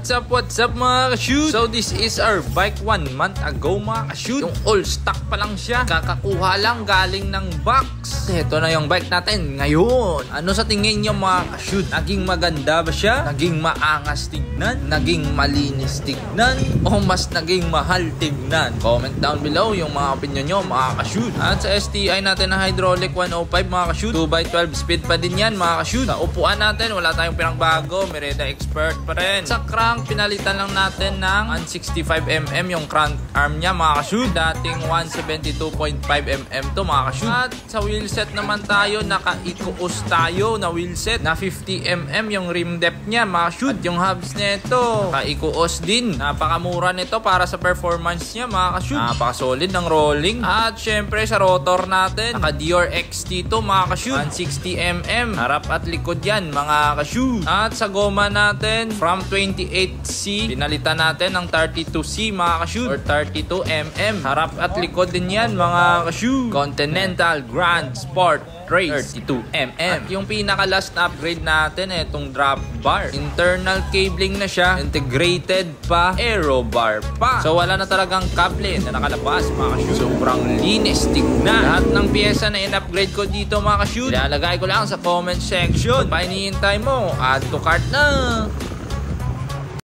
What's up mga ka-shoot? So this is our bike 1 month ago mga ka-shoot. Yung all stock pa lang siya. Kakakuha lang galing ng box. Ito na yung bike natin ngayon. Ano sa tingin nyo mga ka-shoot? Naging maganda ba siya? Naging maangas tignan? Naging malinis tignan? O mas naging mahal tignan? Comment down below yung mga opinion nyo mga ka-shoot. At sa STI natin na hydraulic 105 mga ka-shoot, 2x12 speed pa din yan mga ka-shoot. Sa upuan natin wala tayong pinangbago. Mereda expert pa rin. Sa crank pinalitan lang natin ng 165mm yung crank arm niya mga ka-shoot. Dating 172.5mm to mga ka-shoot. At sa wheelset naman tayo, naka-eco-os tayo na wheelset na 50mm yung rim depth niya mga ka-shoot. At yung hubs nito, naka-eco-os din. Napakamura nito para sa performance niya mga ka-shoot. Napaka-solid ng rolling. At syempre sa rotor natin, naka-Dior XT to mga ka-shoot. 160mm. Harap at likod yan mga ka-shoot. At sa goma natin, from 28C, pinalitan natin ng 32C mga ka-shoot or 32mm. Harap at likod din yan mga ka-shoot. Continental Grand Sport Race 32mm. At yung pinaka last na upgrade natin, itong drop bar. Internal cabling na siya, integrated pa, aero bar pa. So wala na talagang kable na nakalabas mga ka-shoot. Sobrang linis tignan. Lahat ng pyesa na in-upgrade ko dito mga ka-shoot, ilalagay ko lang sa comment section. Pa hinihintay mo, add to cart na.